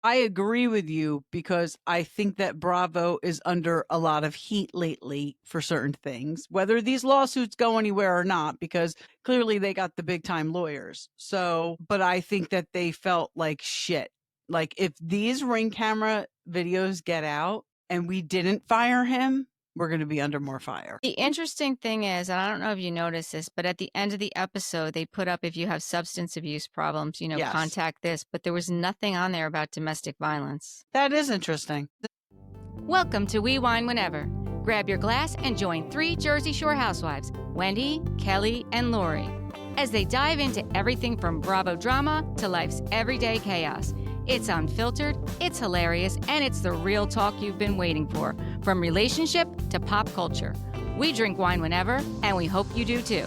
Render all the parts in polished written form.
I agree with you because I think that Bravo is under a lot of heat lately for certain things, whether these lawsuits go anywhere or not, because clearly they got the big time lawyers. So, but I think that they felt like shit. Like if these Ring camera videos get out and we didn't fire him, we're going to be under more fire. The interesting thing is, and I don't know if you noticed this, but at the end of the episode, they put up if you have substance abuse problems, Yes. contact this, but there was nothing on there about domestic violence. That is interesting. Welcome to We Wine Whenever. Grab your glass and join 3 Jersey Shore housewives, Wendy, Kelly, and Lori, as they dive into everything from Bravo drama to life's everyday chaos. It's unfiltered, it's hilarious, and it's the real talk you've been waiting for, from relationship to pop culture. We drink wine whenever, and we hope you do too.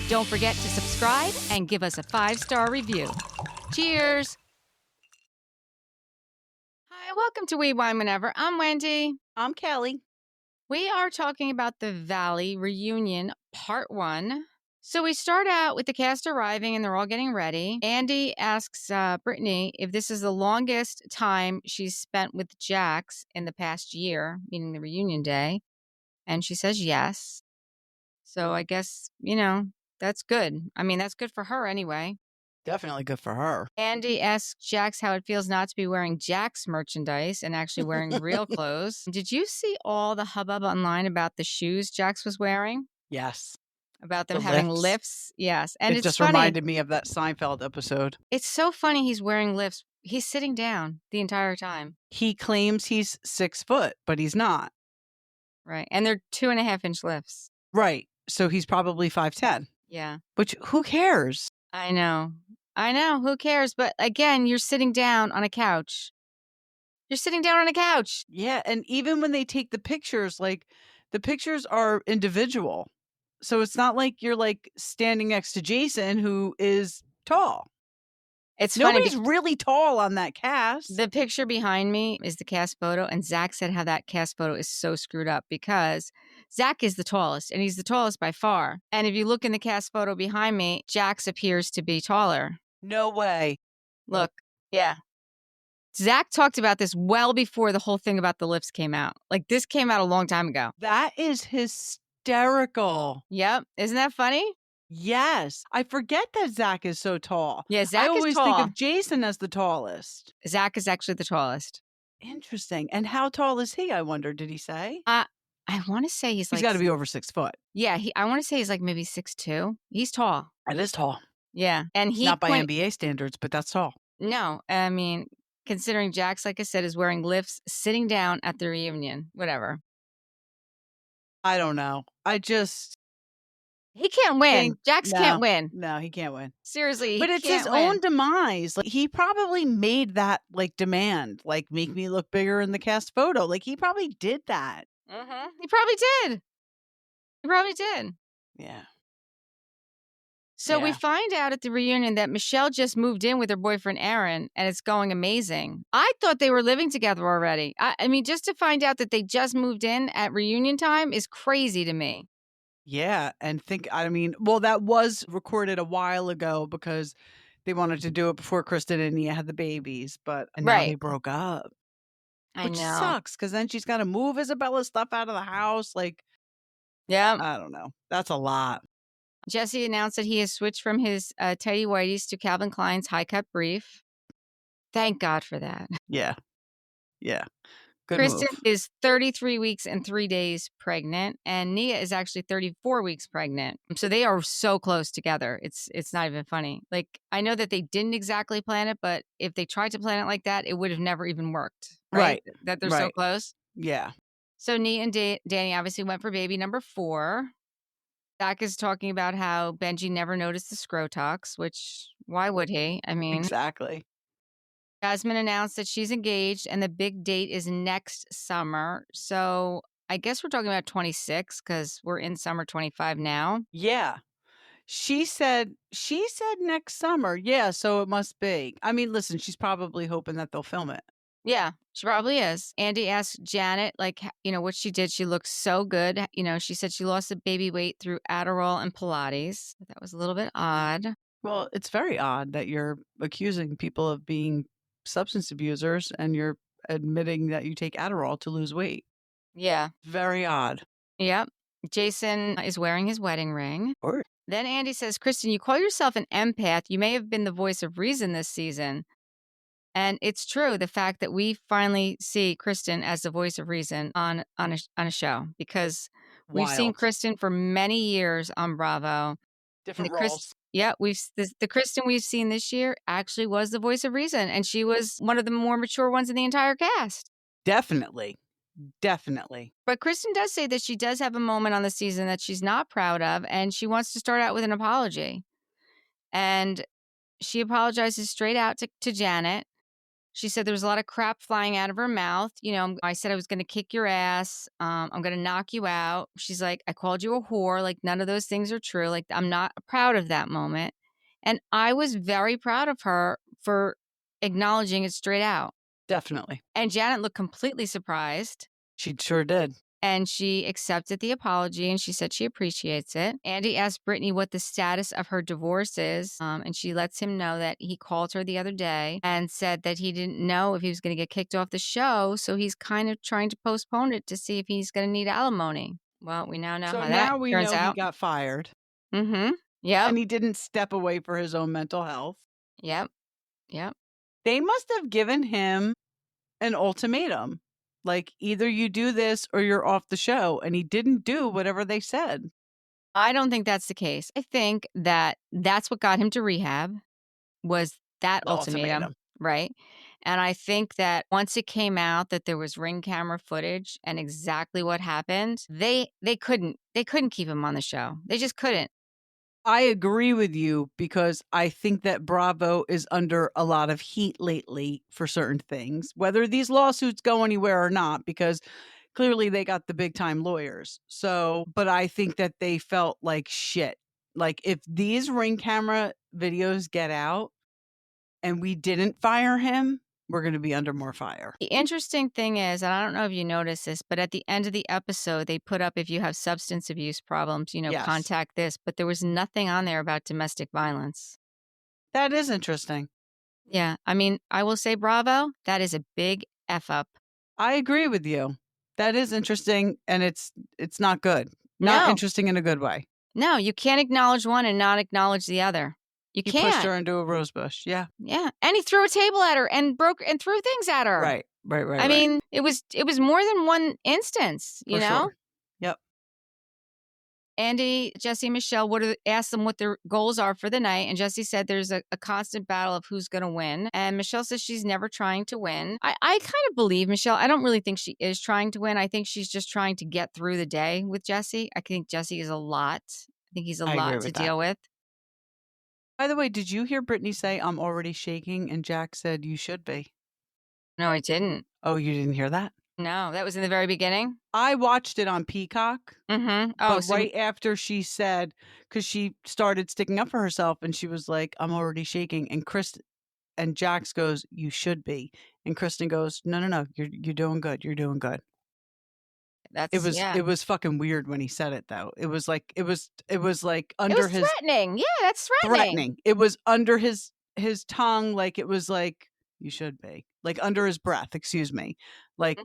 Don't forget to subscribe and give us a 5-star review. Cheers! Hi, welcome to We Wine Whenever. I'm Wendy. I'm Kelly. We are talking about the Valley reunion, part 1. So we start out with the cast arriving and they're all getting ready. Andy asks Brittany if this is the longest time she's spent with Jax in the past year, meaning the reunion day. And she says yes. So I guess, that's good. I mean, that's good for her anyway. Definitely good for her. Andy asks Jax how it feels not to be wearing Jax merchandise and actually wearing real clothes. Did you see all the hubbub online about the shoes Jax was wearing? Yes. About them The having lifts. lifts. Yes. And it it's just funny. reminded me of that Seinfeld episode. It's so funny he's wearing lifts. He's sitting down the entire time. He claims he's 6 foot, but he's not. Right. And they're 2.5-inch lifts. Right. So he's probably 5'10". Yeah. Which, who cares? I know. Who cares? But again, you're sitting down on a couch. Yeah. And even when they take the pictures, like the pictures are individual. So it's not like you're like standing next to Jason, who is tall. It's Nobody's funny. really tall on that cast. The picture behind me is the cast photo. And Zach said how that cast photo is so screwed up because Zach is the tallest and he's the tallest by far. And if you look in the cast photo behind me, Jax appears to be taller. No way. Look. Yeah. Zach talked about this well before the whole thing about the lifts came out. Like this came out a long time ago. That is hysterical. Yep. Isn't that funny? Yes. I forget that Zach is so tall. Yeah, Zach I always is tall. think of Jason as the tallest. Zach is actually the tallest. Interesting. And how tall is he, I wonder? Did he say? I want to say he's He's got to be over 6 foot. Yeah, I want to say he's like maybe 6'2". He's tall. That is tall. Yeah. And he not by NBA standards, but that's tall. No, I mean, considering Jax, like I said, is wearing lifts, sitting down at the reunion, whatever. I don't know. He can't win. Jax can't win. No, he can't win. Seriously, but it's his own demise. Like he probably made that like demand, like make me look bigger in the cast photo. Like he probably did that. Mm-hmm. He probably did. Yeah. So we find out at the reunion that Michelle just moved in with her boyfriend, Aaron, and it's going amazing. I thought they were living together already. I mean, just to find out that they just moved in at reunion time is crazy to me. Yeah. And that was recorded a while ago because they wanted to do it before Kristen and Nia had the babies, but now they broke up. Which sucks because then she's got to move Isabella's stuff out of the house. Like, yeah, I don't know. That's a lot. Jesse announced that he has switched from his tidy whities to Calvin Klein's high cut brief. Thank God for that. Yeah. Yeah. Good Kristen move. is 33 weeks and 3 days pregnant, and Nia is actually 34 weeks pregnant. So they are so close together. It's not even funny. Like, I know that they didn't exactly plan it, but if they tried to plan it like that, it would have never even worked. Right? That they're so close. Yeah. So Nia and Danny obviously went for baby number 4. Zach is talking about how Benji never noticed the scrotox, which why would he? I mean, exactly. Jasmine announced that she's engaged and the big date is next summer. So I guess we're talking about 26 because we're in summer 25 now. Yeah. She said next summer. Yeah, so it must be. I mean, listen, she's probably hoping that they'll film it. Yeah, she probably is. Andy asked Janet, what she did. She looked so good. She said she lost the baby weight through Adderall and Pilates. That was a little bit odd. Well, it's very odd that you're accusing people of being substance abusers and you're admitting that you take Adderall to lose weight. Yeah. Very odd. Yep. Jason is wearing his wedding ring. Or Then Andy says, Kristen, you call yourself an empath. You may have been the voice of reason this season. And it's true, the fact that we finally see Kristen as the voice of reason on a show, because we've seen wild. Kristen for many years on Bravo. Different roles. Yeah, the Kristen we've seen this year actually was the voice of reason, and she was one of the more mature ones in the entire cast. Definitely. Definitely. But Kristen does say that she does have a moment on the season that she's not proud of, and she wants to start out with an apology. And she apologizes straight out to Janet. She said there was a lot of crap flying out of her mouth. You know, I said I was going to kick your ass. I'm going to knock you out. She's like, I called you a whore. Like, none of those things are true. Like, I'm not proud of that moment. And I was very proud of her for acknowledging it straight out. Definitely. And Janet looked completely surprised. She sure did. And she accepted the apology, and she said she appreciates it. Andy asked Brittany what the status of her divorce is, and she lets him know that he called her the other day and said that he didn't know if he was going to get kicked off the show, so he's kind of trying to postpone it to see if he's going to need alimony. Well, we now know how that turns out. So now we know he got fired. Mm-hmm. Yep. And he didn't step away for his own mental health. Yep. Yep. They must have given him an ultimatum. Like, either you do this or you're off the show. And he didn't do whatever they said. I don't think that's the case. I think that that's what got him to rehab, was that ultimatum. Right. And I think that once it came out that there was ring camera footage and exactly what happened, they couldn't keep him on the show. They just couldn't. I agree with you, because I think that Bravo is under a lot of heat lately for certain things, whether these lawsuits go anywhere or not, because clearly they got the big time lawyers. So, but I think that they felt like shit. Like, if these ring camera videos get out and we didn't fire him, we're going to be under more fire. The interesting thing is, and I don't know if you noticed this, but at the end of the episode, they put up, if you have substance abuse problems, Yes. contact this. But there was nothing on there about domestic violence. That is interesting. Yeah. I mean, I will say, Bravo, that is a big F up. I agree with you. That is interesting, and it's not good. Not No. interesting in a good way. No, you can't acknowledge one and not acknowledge the other. You He can't. pushed her into a rose bush. Yeah. Yeah. And he threw a table at her and threw things at her. Right. I mean, it was more than one instance, you For know? sure. Yep. Andy, Jesse, Michelle asked them what their goals are for the night. And Jesse said there's a constant battle of who's going to win. And Michelle says she's never trying to win. I kind of believe Michelle. I don't really think she is trying to win. I think she's just trying to get through the day with Jesse. I think Jesse is a lot. I think he's a lot to deal with. By the way, did you hear Brittany say, I'm already shaking? And Jack said, you should be. No, I didn't. Oh, you didn't hear that? No, that was in the very beginning. I watched it on Peacock. Mm-hmm. Oh, but right after she said, because she started sticking up for herself, and she was like, I'm already shaking. And Jax goes, you should be. And Kristen goes, no, you're doing good. You're doing good. It was fucking weird when he said it, though. It was like under his threatening. Yeah, that's threatening. It was under his tongue, like it was like, you should be, like under his breath, excuse me. Like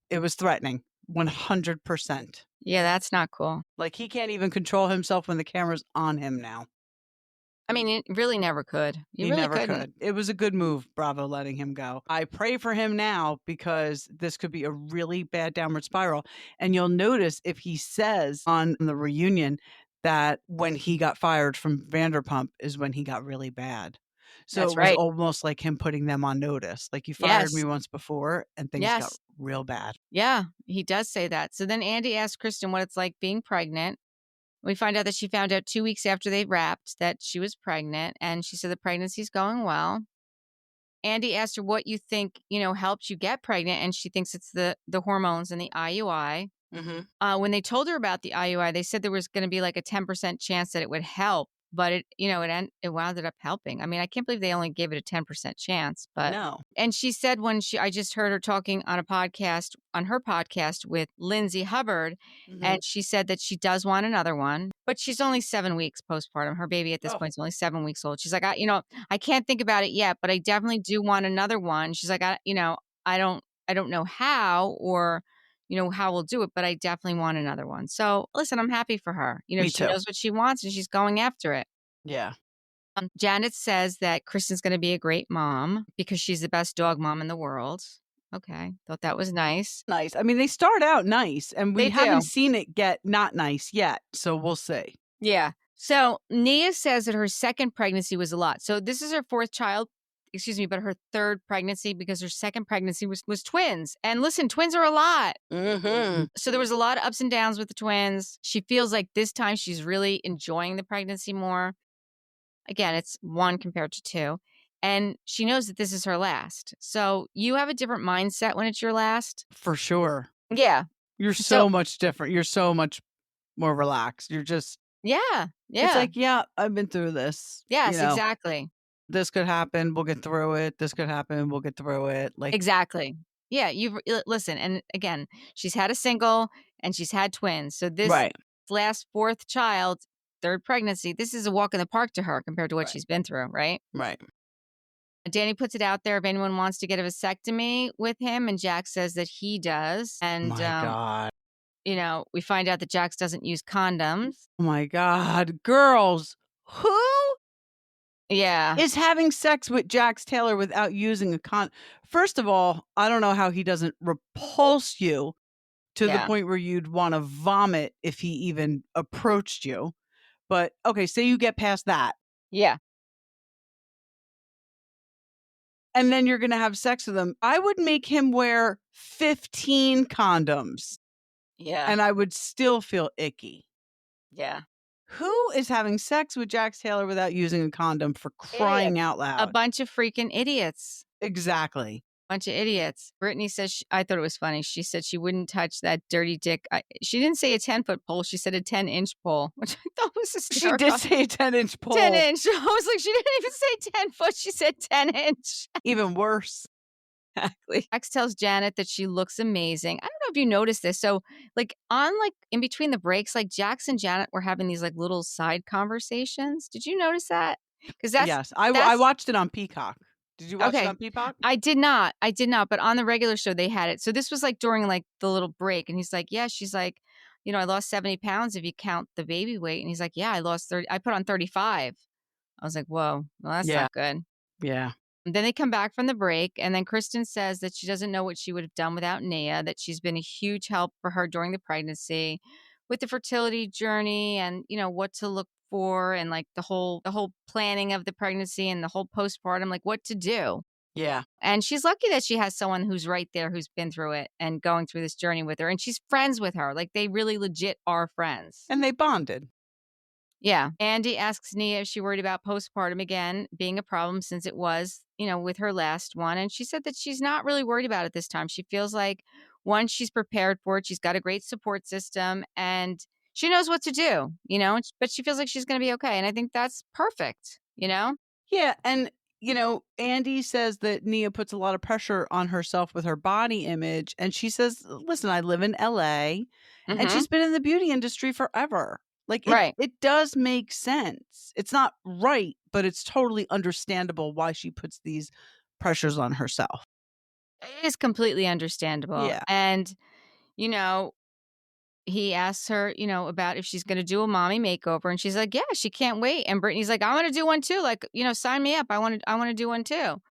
It was threatening 100%. Yeah, that's not cool. Like, he can't even control himself when the camera's on him now. I mean, it really never could. He really never could. It was a good move, Bravo, letting him go. I pray for him now, because this could be a really bad downward spiral. And you'll notice if he says on the reunion that when he got fired from Vanderpump is when he got really bad. So That's it was right. almost like him putting them on notice. Like, you fired Yes. me once before and things Yes. got real bad. Yeah, he does say that. So then Andy asked Kristen what it's like being pregnant. We find out that she found out 2 weeks after they wrapped that she was pregnant, and she said the pregnancy's going well. Andy asked her what you think, helped you get pregnant, and she thinks it's the hormones and the IUI. Mm-hmm. When they told her about the IUI, they said there was going to be like a 10% chance that it would help but it wound up helping. I mean, I can't believe they only gave it a 10% chance, but No. and she said I just heard her talking on her podcast with Lindsay Hubbard, Mhm. and she said that she does want another one, but she's only 7 weeks postpartum. Her baby at this Oh. point is only 7 weeks old. She's like, I can't think about it yet, but I definitely do want another one. She's like, I don't know how or how we'll do it, but I definitely want another one. So listen, I'm happy for her. Me She too. knows what she wants and she's going after it. Yeah. Janet says that Kristen's going to be a great mom because she's the best dog mom in the world. Okay. Thought that was nice. Nice. I mean, they start out nice, and we They haven't do. seen it get not nice yet, so we'll see. Yeah. So Nia says that her second pregnancy was a lot. So this is her fourth child, but her third pregnancy because her second pregnancy was twins. And listen, twins are a lot. Mhm. So there was a lot of ups and downs with the twins. She feels like this time she's really enjoying the pregnancy more. Again, it's 1 compared to 2. And she knows that this is her last. So you have a different mindset when it's your last. For sure. Yeah. You're So- so much different. You're so much more relaxed. You're just Yeah. Yeah. It's like, yeah, I've been through this. Yes, exactly. This could happen, we'll get through it. This could happen, we'll get through it. Like Exactly. Yeah, listen, and again, she's had a single and she's had twins. So this Right. last fourth child, third pregnancy, this is a walk in the park to her compared to what Right. she's been through, right? Right. Danny puts it out there if anyone wants to get a vasectomy with him, and Jax says that he does. And My God. we find out that Jax doesn't use condoms. Oh my God. Girls, who Yeah. is having sex with Jax Taylor without using a First of all, I don't know how he doesn't repulse you to the Yeah. point where you'd want to vomit if he even approached you. But okay, say you get past that. Yeah. And then you're going to have sex with him. I would make him wear 15 condoms Yeah. and I would still feel icky. Yeah. Who is having sex with Jax Taylor without using a condom, for crying out A loud? bunch of freaking idiots. Exactly. Bunch of idiots. Brittany says, I thought it was funny. She said she wouldn't touch that dirty dick. She didn't say a 10-foot pole. She said a 10-inch pole, which I thought was hysterical. She did say a 10-inch pole. 10-inch. I was like, she didn't even say 10 foot. She said 10-inch. Even worse. Exactly. Jax tells Janet that she looks amazing. I don't know if you noticed this. So, in between the breaks, Jax and Janet were having these little side conversations. Did you notice that? Because Yes. I watched it on Peacock. Did you watch it on Peacock? I did not. But on the regular show they had it. So this was during the little break, and he's like, yeah, she's like, I lost 70 pounds if you count the baby weight, and he's like, yeah, I lost 30. I put on 35. I was like, whoa, well, that's not good. Yeah. And then they come back from the break, and then Kristen says that she doesn't know what she would have done without Nia, that she's been a huge help for her during the pregnancy with the fertility journey and, what to look for and the whole planning of the pregnancy and the whole postpartum, what to do. Yeah. And she's lucky that she has someone who's right there who's been through it and going through this journey with her. And she's friends with her. They really legit are friends. And they bonded. Yeah. Andy asks Nia if she worried about postpartum again being a problem since it was, with her last one. And she said that she's not really worried about it this time. She feels like once she's prepared for it, she's got a great support system and she knows what to do, but she feels like she's going to be okay. And I think that's perfect, Yeah. And, Andy says that Nia puts a lot of pressure on herself with her body image. And she says, listen, I live in LA and she's been in the beauty industry forever. Right. It does make sense. It's not right, but it's totally understandable why she puts these pressures on herself. It is completely understandable. Yeah. And, he asks her, about if she's going to do a mommy makeover. And she's like, yeah, she can't wait. And Brittany's like, I want to do one too. Sign me up. I want to do one too.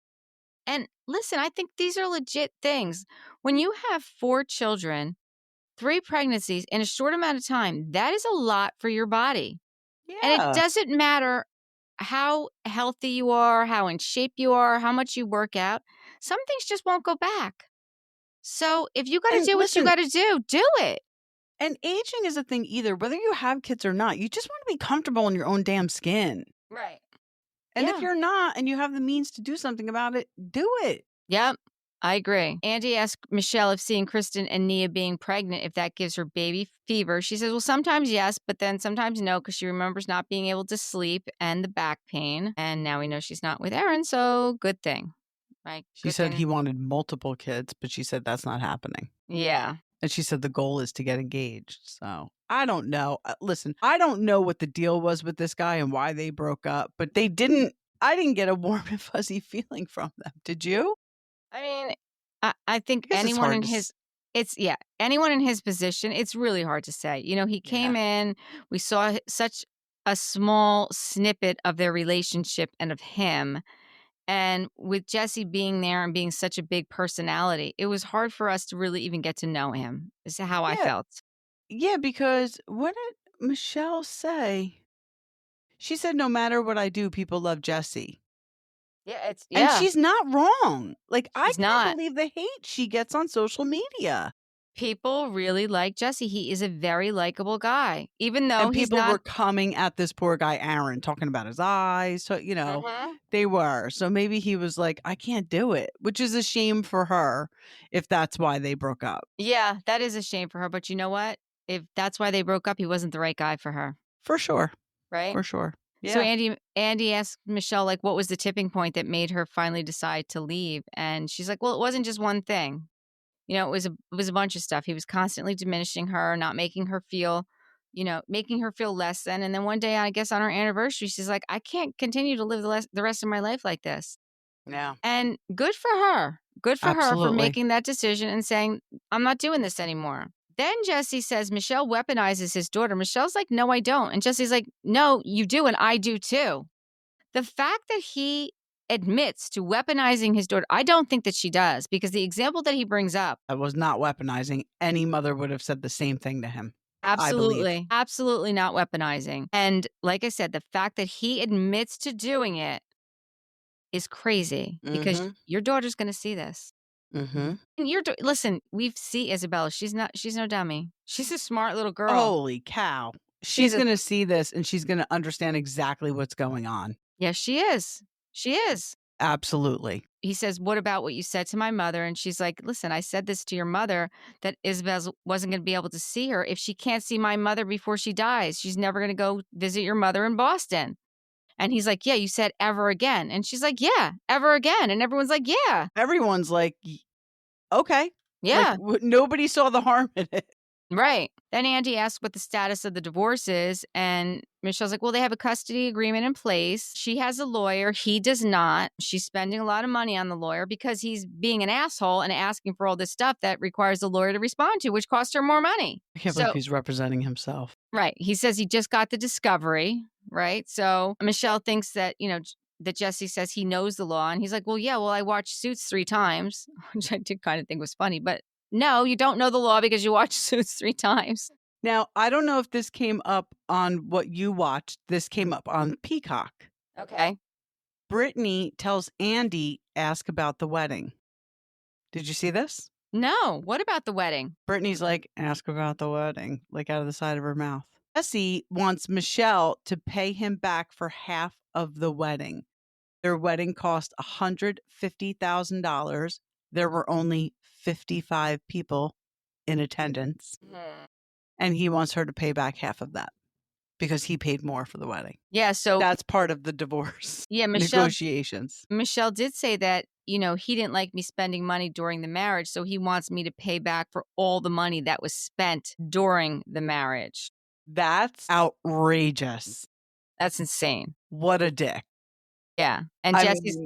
And listen, I think these are legit things. When you have 4 children, 3 pregnancies in a short amount of time, that is a lot for your body. Yeah. And it doesn't matter how healthy you are, how in shape you are, how much you work out. Some things just won't go back. So if you got to do what you got to do it. And aging is a thing either, whether you have kids or not. You just want to be comfortable in your own damn skin. Right. And Yeah. if you're not and you have the means to do something about it, do it. Yep. I agree. Andy asked Michelle if seeing Kristen and Nia being pregnant, if that gives her baby fever. She says, well, sometimes yes, but then sometimes no, because she remembers not being able to sleep and the back pain. And now we know she's not with Aaron, so good thing. Right? She Good said thing. he wanted multiple kids, but she said that's not happening. Yeah. And she said the goal is to get engaged. So I don't know. Listen, I don't know what the deal was with this guy and why they broke up, but I didn't get a warm and fuzzy feeling from them. Did you? I mean, I think I guess it's anyone hard in to his anyone in his position, it's really hard to say. You know, he came in, we saw such a small snippet of their relationship and of him. And with Jesse being there and being such a big personality, it was hard for us to really even get to know him, is how I Yeah. felt. Yeah, because what did Michelle say? She said, no matter what I do, people love Jesse. And Yeah. she's not wrong. Like, I She's can't not. believe the hate she gets on social media. People really like Jesse. He is a very likable guy, even though And he's people not. were coming at this poor guy, Aaron, talking about his eyes. So, Mhm. they were. So maybe he was like, I can't do it, which is a shame for her if that's why they broke up. Yeah, that is a shame for her. But you know what? If that's why they broke up, he wasn't the right guy for her, For sure. right? For sure. So Yeah. Andy asked Michelle, like, what was the tipping point that made her finally decide to leave? And she's like, well, it wasn't just one thing. You know, it was a bunch of stuff. He was constantly diminishing her, not making her feel, making her feel less than. And then one day, I guess on her anniversary, she's like, I can't continue to live the rest of my life like this. Yeah. And good for her. Good for her for Absolutely. making that decision and saying, I'm not doing this anymore. Then Jesse says Michelle weaponizes his daughter. Michelle's like, no, I don't. And Jesse's like, no, you do. And I do too. The fact that he admits to weaponizing his daughter, I don't think that she does, because the example that he brings up, I was not weaponizing. Any mother would have said the same thing to him. I believe. absolutely not weaponizing. And like I said, the fact that he admits to doing it is crazy, because your daughter's going to see this. Mm-hmm. And listen, we've seen Isabella. She's no dummy. She's a smart little girl. Holy cow. She's going to see this and she's going to understand exactly what's going on. Yes, she is. She is. Absolutely. He says, what about what you said to my mother? And she's like, listen, I said this to your mother, that Isabel wasn't going to be able to see her. If she can't see my mother before she dies, she's never going to go visit your mother in Boston. And he's like, yeah, you said ever again. And she's like, yeah, ever again. And everyone's like, yeah. Everyone's like, okay. Yeah. Like, nobody saw the harm in it. Right. Then Andy asks what the status of the divorce is. And Michelle's like, well, they have a custody agreement in place. She has a lawyer. He does not. She's spending a lot of money on the lawyer because he's being an asshole and asking for all this stuff that requires the lawyer to respond to, which costs her more money. I can't believe he's representing himself. Right. He says he just got the discovery. Right. So Michelle thinks that, that Jesse says he knows the law. And he's like, well, yeah, I watched Suits 3 times, which I did kind of think was funny. But no, you don't know the law because you watched Suits 3 times. Now, I don't know if this came up on what you watched. This came up on Peacock. Okay. Brittany tells Andy, ask about the wedding. Did you see this? No. What about the wedding? Brittany's like, ask about the wedding, like out of the side of her mouth. Jesse wants Michelle to pay him back for half of the wedding. Their wedding cost $150,000. There were only 55 people in attendance. And he wants her to pay back half of that because he paid more for the wedding. Yeah, so that's part of the divorce. Yeah, negotiations. Michelle did say that, he didn't like me spending money during the marriage, so he wants me to pay back for all the money that was spent during the marriage. That's outrageous. That's insane. What a dick. Yeah. And Jesse's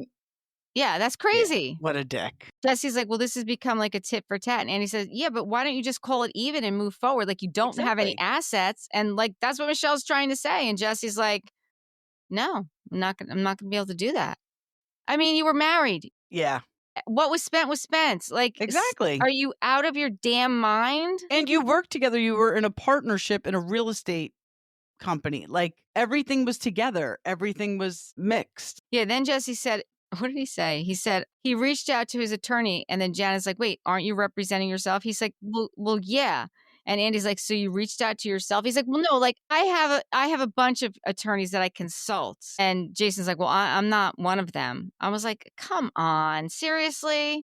yeah, that's crazy. Yeah, what a dick. Jesse's like, well, this has become like a tit for tat. And he says, yeah, but why don't you just call it even and move forward? Like, you don't have any assets. And like, that's what Michelle's trying to say. And Jesse's like, no, I'm not gonna be able to do that. I mean, you were married. Yeah. What was spent was spent. Like, exactly. Are you out of your damn mind? And you worked together. You were in a partnership in a real estate company. Like, everything was together. Everything was mixed. Yeah. Then Jesse said, what did he say? He said he reached out to his attorney, and then Janet's like, wait, aren't you representing yourself? He's like, well, yeah. And Andy's like, so you reached out to yourself? He's like, well, no, like I have a bunch of attorneys that I consult. And Jason's like, well, I'm not one of them. I was like, come on, seriously?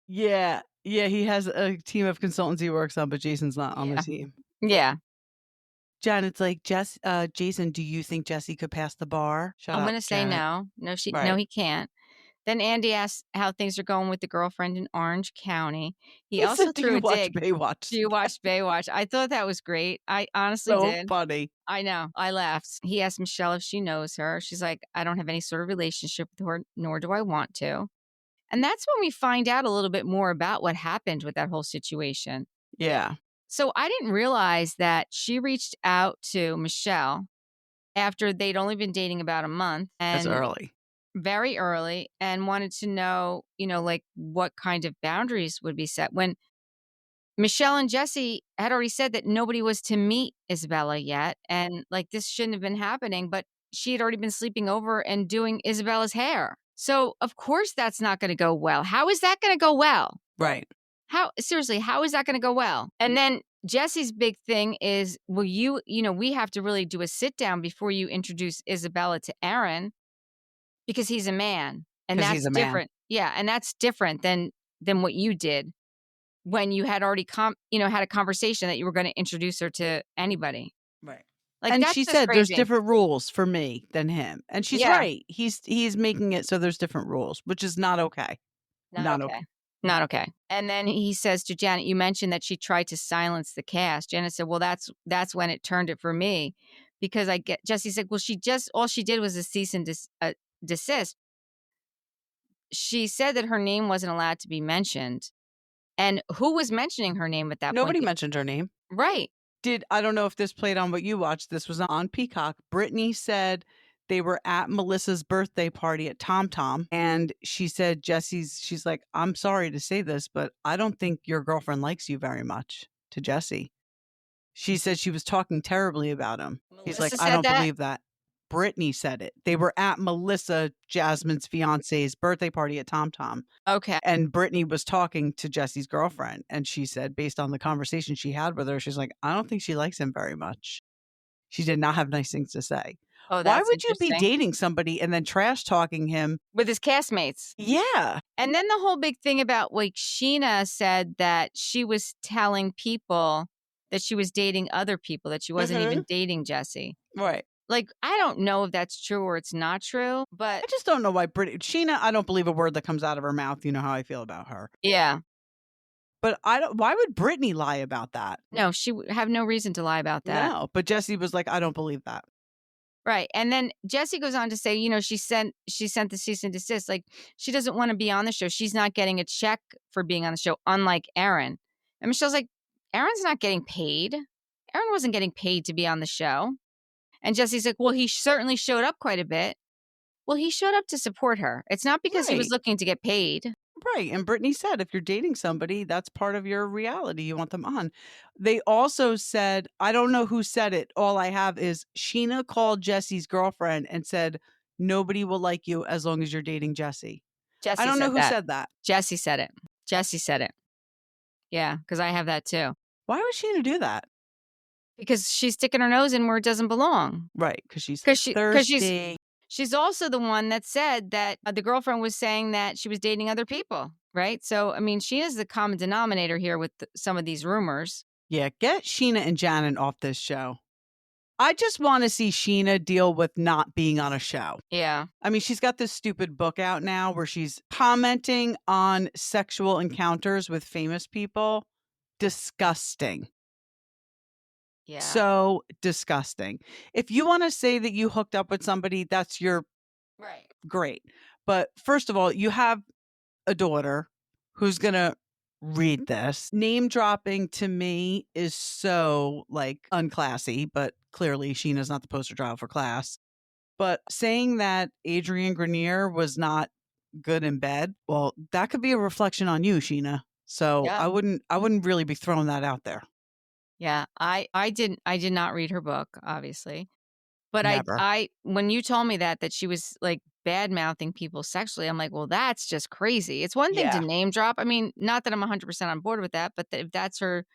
Yeah. Yeah, he has a team of consultants he works on, but Jason's not on the Yeah. team. Yeah. Janet's like, Jason, do you think Jesse could pass the bar? Shut I'm up, gonna say Janet. no. No, no, Right. he can't. Then Andy asks how things are going with the girlfriend in Orange County. He He also said, "Do threw you a watch dig. Baywatch?" Do you watch Baywatch? I thought that was great. I honestly So did. funny. I know. I laughed. He asked Michelle if she knows her. She's like, I don't have any sort of relationship with her, nor do I want to. And that's when we find out a little bit more about what happened with that whole situation. Yeah, So I didn't realize that she reached out to Michelle after they'd only been dating about a month that's and early. very early and wanted to know, like what kind of boundaries would be set when Michelle and Jesse had already said that nobody was to meet Isabella yet. And like this shouldn't have been happening, but she had already been sleeping over and doing Isabella's hair. So, of course, that's not going to go well. How is that going to go well? Right. How, seriously, how is that going to go well? And then Jesse's big thing is, well, we have to really do a sit down before you introduce Isabella to Aaron because he's a man. And 'Cause he's that's a man. different. Yeah. And that's different than what you did when you had already had a conversation that you were gonna introduce her to anybody. Right. Like, And that's she just said there's crazy. different rules for me than him. And she's Yeah, right. He's making it so there's different rules, which is not okay. not Not okay. okay. Not okay. And then he says to Janet, "You mentioned that she tried to silence the cast." Janet said, "Well, that's when it turned it for me because I get." Jesse said, "Well, all she did was a cease and desist." She said that her name wasn't allowed to be mentioned. And who was mentioning her name at that point? Nobody mentioned her name. Right. I don't know if this played on what you watched. This was on Peacock. Brittany said they were at Melissa's birthday party at Tom Tom, and she said she's like, "I'm sorry to say this, but I don't think your girlfriend likes you very much," to Jesse. She said she was talking terribly about him. He's like, Melissa "I said don't that? believe that." Brittany said it. They were at Melissa, Jasmine's fiance's birthday party at Tom Tom. Okay. And Brittany was talking to Jesse's girlfriend, and she said, based on the conversation she had with her, she's like, "I don't think she likes him very much." She did not have nice things to say. Oh, Why that's would you be interesting. dating somebody and then trash talking him? With his castmates. Yeah. And then the whole big thing about like Sheena said that she was telling people that she was dating other people, that she wasn't even dating Jesse. Right. Like, I don't know if that's true or it's not true, but I just don't know why Sheena, I don't believe a word that comes out of her mouth. You know how I feel about her. yeah. But why would Brittany lie about that? No, she would have no reason to lie about that. No, but Jesse was like, "I don't believe that." Right. And then Jesse goes on to say, she sent the cease and desist. Like, she doesn't want to be on the show. She's not getting a check for being on the show, unlike Aaron. And Michelle's like, Aaron's not getting paid. Aaron wasn't getting paid to be on the show. And Jesse's like, well, he certainly showed up quite a bit. Well, he showed up to support her. It's not because he was Right. looking to get paid. Right. And Brittany said, if you're dating somebody, that's part of your reality. You want them on. They also said, I don't know who said it. All I have is Sheena called Jesse's girlfriend and said, "Nobody will like you as long as you're dating Jesse." I Jesse don't know said who that. said that. Jesse said it. Jesse said it. Yeah, because I have that too. Why would Sheena do that? Because she's sticking her nose in where it doesn't belong. Right. Because she's Because thirsty. she's also the one that said that the girlfriend was saying that she was dating other people, right? So, I mean, she is the common denominator here with some of these rumors. Yeah. Get Sheena and Janet off this show. I just want to see Sheena deal with not being on a show. Yeah. I mean, she's got this stupid book out now where she's commenting on sexual encounters with famous people. Disgusting. Yeah. So disgusting. If you want to say that you hooked up with somebody, that's your right. great. But first of all, you have a daughter who's going to read this. Name dropping to me is so like unclassy, but clearly Sheena's not the poster child for class. But saying that Adrian Grenier was not good in bed, well, that could be a reflection on you, Sheena. So Yeah. I wouldn't really be throwing that out there. Yeah. I did not read her book, obviously. But Never. I when you told me that she was like bad mouthing people sexually, I'm like, well, that's just crazy. It's one thing to Yeah. name drop. I mean, not that I'm 100% on board with that, but if that's her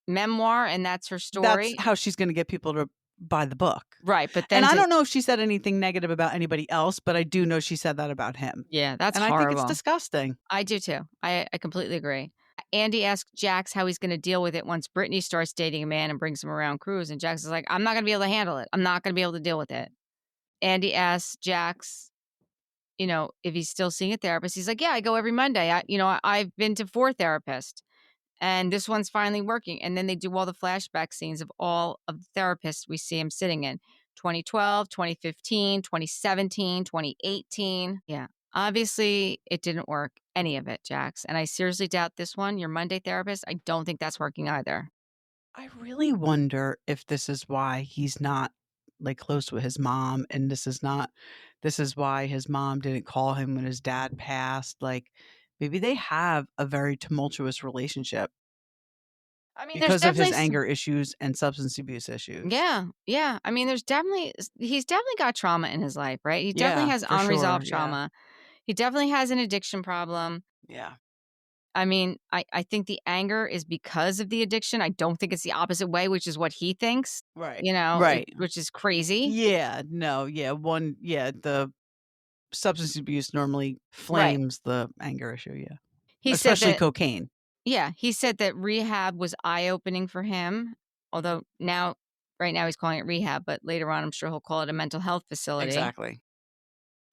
memoir and that's her story. That's how she's going to get people to by the book. Right, but then And I don't know if she said anything negative about anybody else, but I do know she said that about him. Yeah, that's And I horrible. think it's disgusting. I do too. I completely agree. Andy asked Jax how he's going to deal with it once Brittany starts dating a man and brings him around cruise. And Jax is like, I'm not going to be able to handle it. I'm not going to be able to deal with it. Andy asks Jax, if he's still seeing a therapist. He's like, yeah, I go every Monday. I've been to 4 therapists and this one's finally working. And then they do all the flashback scenes of all of the therapists we see him sitting in 2012, 2015, 2017, 2018. Yeah. Obviously, it didn't work, any of it, Jax. And I seriously doubt this one, your Monday therapist. I don't think that's working either. I really wonder if this is why he's not like close with his mom, and this is why his mom didn't call him when his dad passed. Like maybe they have a very tumultuous relationship I mean, there's because of his definitely anger issues and substance abuse issues. Yeah. I mean, he's definitely got trauma in his life, right? He definitely Yeah, has for sure. unresolved Yeah. trauma. He definitely has an addiction problem. Yeah. I mean, I think the anger is because of the addiction. I don't think it's the opposite way, which is what he thinks, Right. which is crazy. Yeah. No. Yeah. The substance abuse normally Right. flames the anger issue. Yeah. He said Especially that, cocaine. yeah, he said that rehab was eye-opening for him, although right now he's calling it rehab, but later on I'm sure he'll call it a mental health facility. Exactly.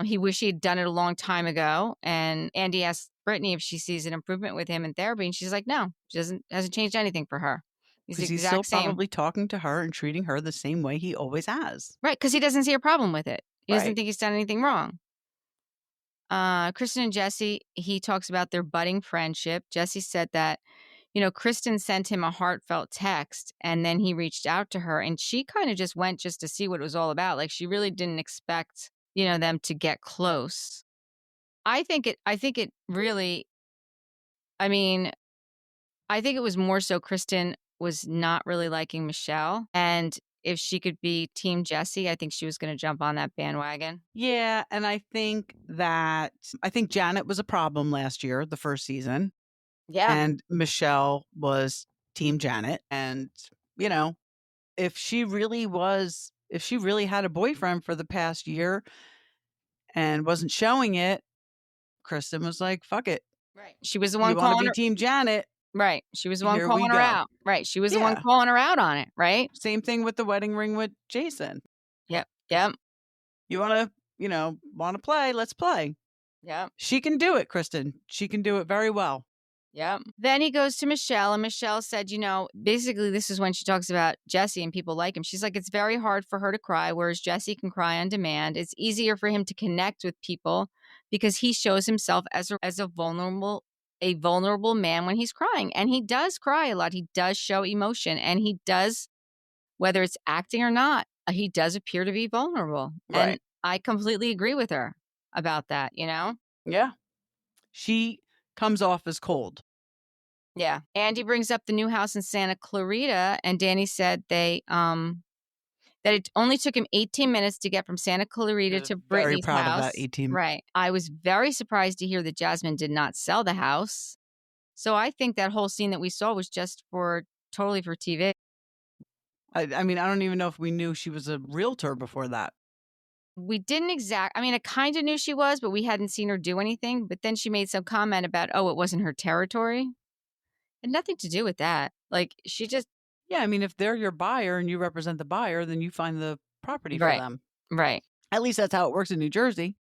He wished he had done it a long time ago. And Andy asked Brittany if she sees an improvement with him in therapy. And she's like, no, she hasn't changed anything for her. He's the Because he's still exact same. probably talking to her and treating her the same way he always has. Right. Because he doesn't see a problem with it. He doesn't Right. think he's done anything wrong. Kristen and Jesse, he talks about their budding friendship. Jesse said that, Kristen sent him a heartfelt text and then he reached out to her and she kind of just went just to see what it was all about. Like she really didn't expect, them to get close. I think it really, I mean, I think it was more so Kristen was not really liking Michelle. And if she could be Team Jesse, I think she was going to jump on that bandwagon. Yeah. And I think Janet was a problem last year, the first season. Yeah. And Michelle was Team Janet. And, if she really had a boyfriend for the past year and wasn't showing it, Kristen was like, fuck it. Right. She was the one You want to calling be her. Team Janet? Right. She was the one Here we calling her go. out. Right. She was the one Yeah. calling her out on it. Right. Same thing with the wedding ring with Jason. Yep. You want to play? Let's play. Yep. She can do it, Kristen. She can do it very well. Yep. Then he goes to Michelle, and Michelle said, basically this is when she talks about Jesse and people like him. She's like, it's very hard for her to cry, whereas Jesse can cry on demand. It's easier for him to connect with people because he shows himself as a vulnerable man when he's crying. And he does cry a lot. He does show emotion, and he does, whether it's acting or not, he does appear to be vulnerable. Right. And I completely agree with her about that, Yeah. She comes off as cold. Yeah. Andy brings up the new house in Santa Clarita, and Danny said that it only took him 18 minutes to get from Santa Clarita to Brittany's very proud house. of that 18. Right. I was very surprised to hear that Jasmine did not sell the house. So I think that whole scene that we saw was just totally for TV. I mean, I don't even know if we knew she was a realtor before that. We didn't I kind of knew she was, but we hadn't seen her do anything. But then she made some comment about, it wasn't her territory. Had nothing to do with that. Like she just. Yeah, I mean, if they're your buyer and you represent the buyer, then you find the property for them. Right. At least that's how it works in New Jersey.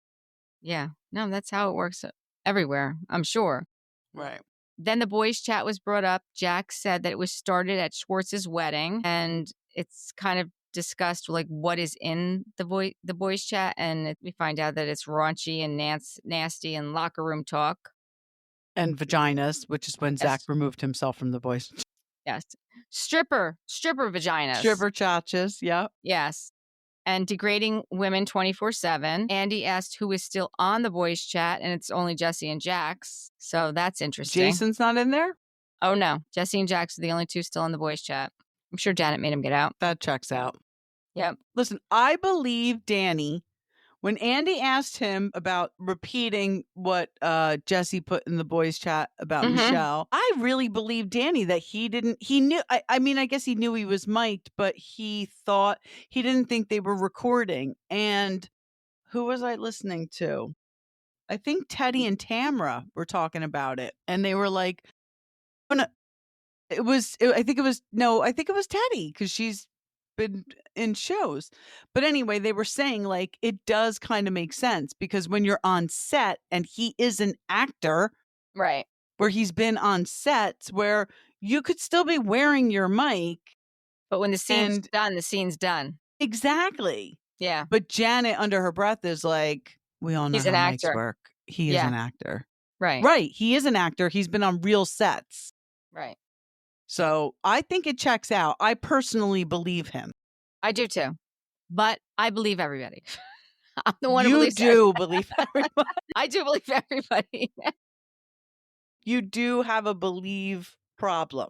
Yeah. No, that's how it works everywhere, I'm sure. Right. Then the boys' chat was brought up. Jack said that it was started at Schwartz's wedding, and it's kind of discussed like what is in the boys' chat, and we find out that it's raunchy and nasty and locker room talk. And vaginas, which is when Zach removed himself from the boys. Yes. Stripper vaginas. Stripper chachas, yeah. Yes. And degrading women 24/7. Andy asked who is still on the boys' chat, and it's only Jesse and Jax. So that's interesting. Jason's not in there? Oh, no. Jesse and Jax are the only two still on the boys' chat. I'm sure Janet made him get out. That checks out. Yep. Listen, I believe Danny When Andy asked him about repeating what Jesse put in the boys' chat about Michelle, I really believe Danny that he knew. I mean, I guess he knew he was mic'd, but he didn't think they were recording. And who was I listening to? I think Teddy and Tamra were talking about it. And they were like, I think it was Teddy because she's been in shows. But anyway, they were saying like it does kind of make sense because when you're on set and he is an actor, right? Where he's been on sets where you could still be wearing your mic. But when the scene's done, the scene's done. Exactly. Yeah. But Janet under her breath is like, we all know He's how an mics actor. work. He is an actor. Right. Right. He is an actor. He's been on real sets. Right. So I think it checks out. I personally believe him. I do too. But I believe everybody. I'm the one who believes you believe everybody. I do believe everybody. You do have a believe problem.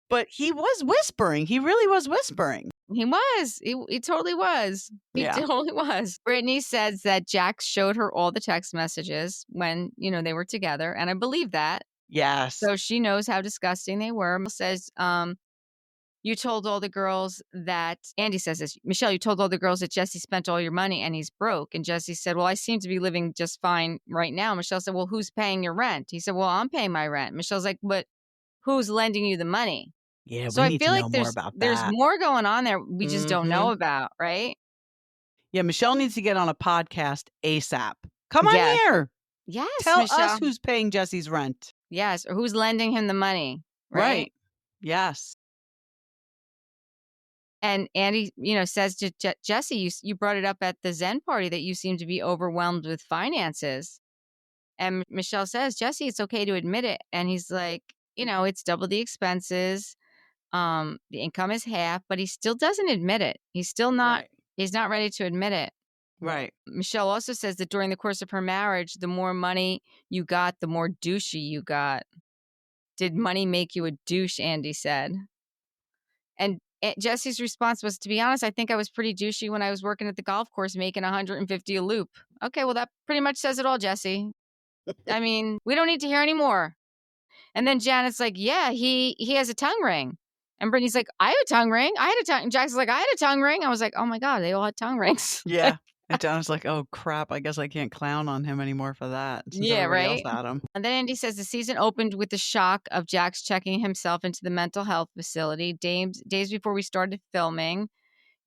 But he was whispering. He really was whispering. He was. He totally was. He totally was. Brittany says that Jax showed her all the text messages when, they were together. And I believe that. Yes. So she knows how disgusting they were. Says, you told all the girls that, Andy says this, Michelle, you told all the girls that Jesse spent all your money and he's broke. And Jesse said, well, I seem to be living just fine right now. Michelle said, well, who's paying your rent? He said, well, I'm paying my rent. Michelle's like, but who's lending you the money? Yeah, so we I need feel to like know there's more about that. There's more going on there we just don't know about, right? Yeah, Michelle needs to get on a podcast ASAP. Come on here. Yes, Tell Michelle. us who's paying Jesse's rent. Yes, or who's lending him the money, right? Yes. And Andy, says to Jesse, you brought it up at the Zen party that you seem to be overwhelmed with finances. And Michelle says, Jesse, it's okay to admit it. And he's like, it's double the expenses. The income is half, but he still doesn't admit it. He's still not, he's not ready to admit it. Right. Michelle also says that during the course of her marriage, the more money you got, the more douchey you got. Did money make you a douche? Andy said. And Jesse's response was, to be honest, I think I was pretty douchey when I was working at the golf course making $150 a loop. Okay, well, that pretty much says it all, Jesse. I mean, we don't need to hear any more. And then Janet's like, yeah, he has a tongue ring. And Brittany's like, I have a tongue ring. I had a tongue. Jack's like, I had a tongue ring. I was like, oh my God, they all had tongue rings. Yeah. And Donna's like, oh crap, I guess I can't clown on him anymore for that. Since everybody else had him. And then Andy says the season opened with the shock of Jax checking himself into the mental health facility. Days before we started filming,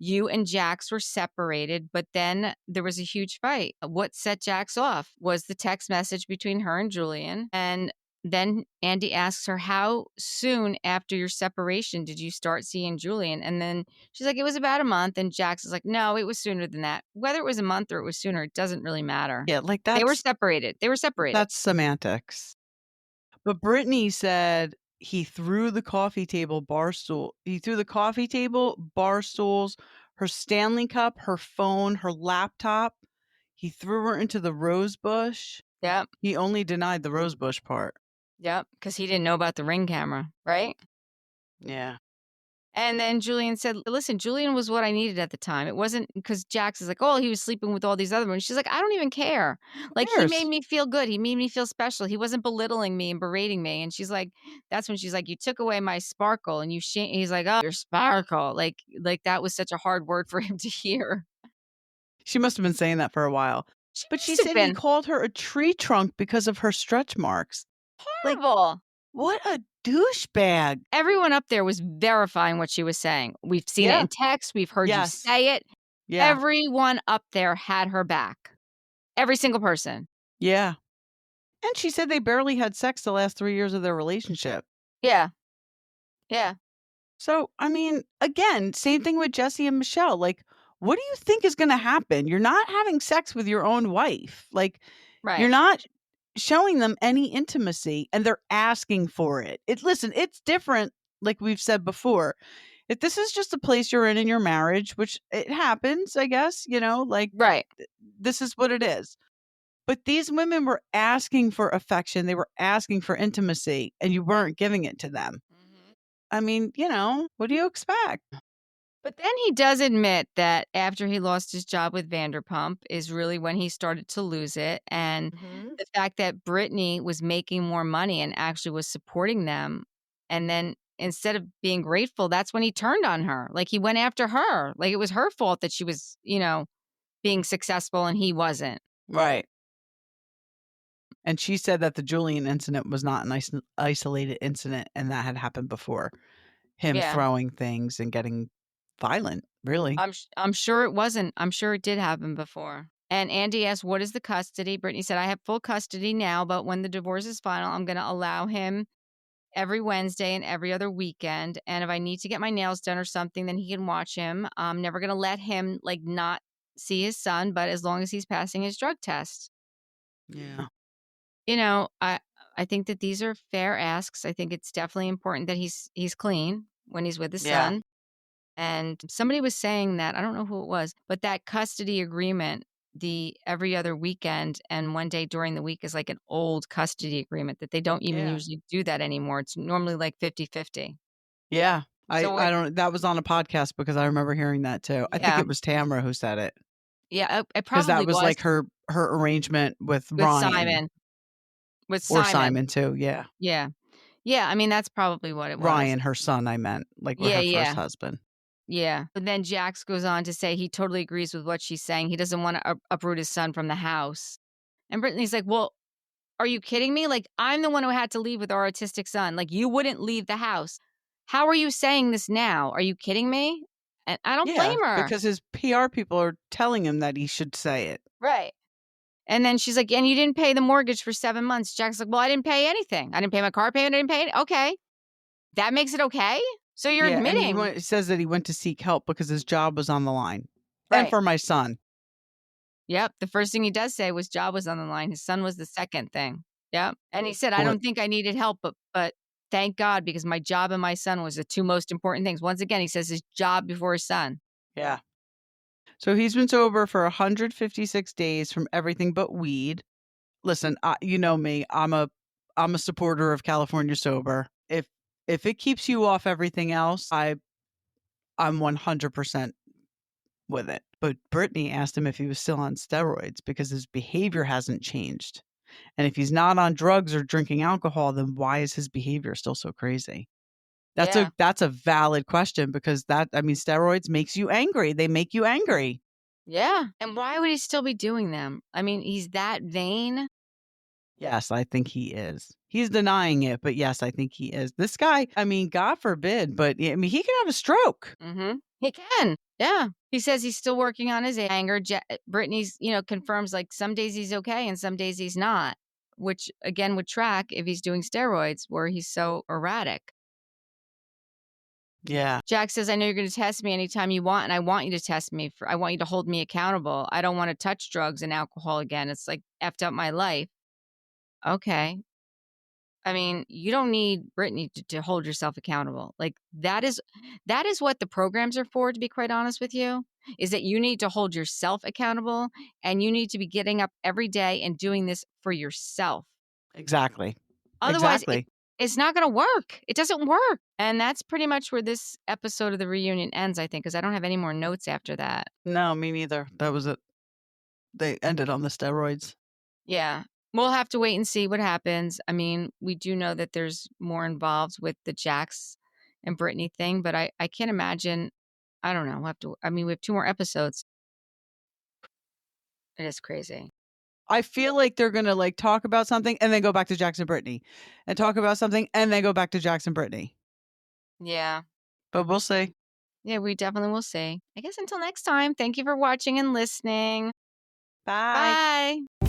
you and Jax were separated, but then there was a huge fight. What set Jax off was the text message between her and Julian. And then Andy asks her, how soon after your separation did you start seeing Julian? And then she's like, it was about a month. And Jax is like, no, it was sooner than that. Whether it was a month or it was sooner, it doesn't really matter. Yeah, like that. They were separated. That's semantics. But Brittany said he threw the coffee table, bar stools, her Stanley cup, her phone, her laptop. He threw her into the rose bush. Yep. He only denied the rose bush part. Yep, because he didn't know about the Ring camera, right? Yeah. And then Julian said, listen, Julian was what I needed at the time. It wasn't because Jax is like, oh, he was sleeping with all these other women. She's like, I don't even care. Like, he made me feel good. He made me feel special. He wasn't belittling me and berating me. And she's like, that's when she's like, you took away my sparkle. And he's like, oh, your sparkle. Like that was such a hard word for him to hear. She must have been saying that for a while. But she said he called her a tree trunk because of her stretch marks. Horrible. Like, what a douchebag. Everyone up there was verifying what she was saying. We've seen it in text. We've heard you say it. Yeah. Everyone up there had her back. Every single person. Yeah. And she said they barely had sex the last 3 years of their relationship. Yeah. Yeah. So, I mean, again, same thing with Jesse and Michelle. Like, what do you think is going to happen? You're not having sex with your own wife. Like, you're not showing them any intimacy, and they're asking for it. Listen, it's different, like we've said before. If this is just a place you're in your marriage, which it happens, I guess, this is what it is. But these women were asking for affection. They were asking for intimacy, and you weren't giving it to them. Mm-hmm. I mean, what do you expect? But then he does admit that after he lost his job with Vanderpump is really when he started to lose it. And Mhm. the fact that Brittany was making more money and actually was supporting them. And then instead of being grateful, that's when he turned on her. Like he went after her. Like it was her fault that she was, being successful and he wasn't. Right. And she said that the Julian incident was not an isolated incident, and that had happened before. Him Yeah. throwing things and getting violent, really. I'm sure it wasn't. I'm sure it did happen before. And Andy asked, "What is the custody?" Brittany said, "I have full custody now, but when the divorce is final, I'm going to allow him every Wednesday and every other weekend. And if I need to get my nails done or something, then he can watch him. I'm never going to let him not see his son, but as long as he's passing his drug test." Yeah. I think that these are fair asks. I think it's definitely important that he's clean when he's with his Yeah. son. And somebody was saying that, I don't know who it was, but that custody agreement, the every other weekend and one day during the week is like an old custody agreement that they don't even Yeah. usually do that anymore. It's normally like 50-50. Yeah. So I don't that was on a podcast because I remember hearing that too. I think yeah, it was Tamara who said it. yeah, it Because that probably was was like her arrangement with with Ryan Simon. With or Simon. Simon too, yeah. Yeah. Yeah, I mean, that's probably what it was. Ryan, her son, I meant, like, with Yeah, her first yeah. husband. Yeah. But then Jax goes on to say he totally agrees with what she's saying. He doesn't want to uproot his son from the house. And Brittany's like, "Well, are you kidding me? Like, I'm the one who had to leave with our autistic son. Like, you wouldn't leave the house. How are you saying this now? Are you kidding me?" And I don't Yeah, blame her. because his PR people are telling him that he should say it. Right. And then she's like, "And you didn't pay the mortgage for 7 months." Jack's like, "Well, I didn't pay anything. I didn't pay my car payment. I didn't pay it." Okay. That makes it okay? So you're Yeah, and admitting. he says that he went to seek help because his job was on the line. And Right. for my son. Yep. The first thing he does say was job was on the line. His son was the second thing. Yep. And he said, "I What don't think I needed help, but thank God because my job and my son was the two most important things." Once again, he says his job before his son. Yeah. So he's been sober for 156 days from everything but weed. Listen, you know me. I'm a supporter of California sober. If it keeps you off everything else, I'm 100% with it. But Brittany asked him if he was still on steroids because his behavior hasn't changed. And if he's not on drugs or drinking alcohol, then why is his behavior still so crazy? Yeah. That's a valid question because steroids makes you angry. They make you angry. Yeah. And why would he still be doing them? I mean, he's that vain. Yes, I think he is. He's denying it, but yes, I think he is. This guy, God forbid, but he can have a stroke. Mm-hmm. He can. Yeah. He says he's still working on his anger. Brittany's, confirms like some days he's okay and some days he's not, which again would track if he's doing steroids where he's so erratic. Yeah. Jack says, "I know you're going to test me anytime you want, and I want you to test me. I want you to hold me accountable. I don't want to touch drugs and alcohol again. It's like effed up my life." Okay. I mean, you don't need Brittany to hold yourself accountable. Like that is what the programs are for, to be quite honest with you, is that you need to hold yourself accountable and you need to be getting up every day and doing this for yourself. Exactly. Otherwise, Exactly. it's not going to work. It doesn't work. And that's pretty much where this episode of the reunion ends, I think, because I don't have any more notes after that. No, me neither. That was it. They ended on the steroids. Yeah. We'll have to wait and see what happens. I mean, we do know that there's more involved with the Jax and Brittany thing, but I can't imagine. I don't know. We have 2 more episodes. It is crazy. I feel like they're gonna talk about something and then go back to Jackson Brittany, and talk about something and then go back to Jackson Brittany. Yeah. But we'll see. Yeah, we definitely will see. I guess until next time, thank you for watching and listening. Bye. Bye.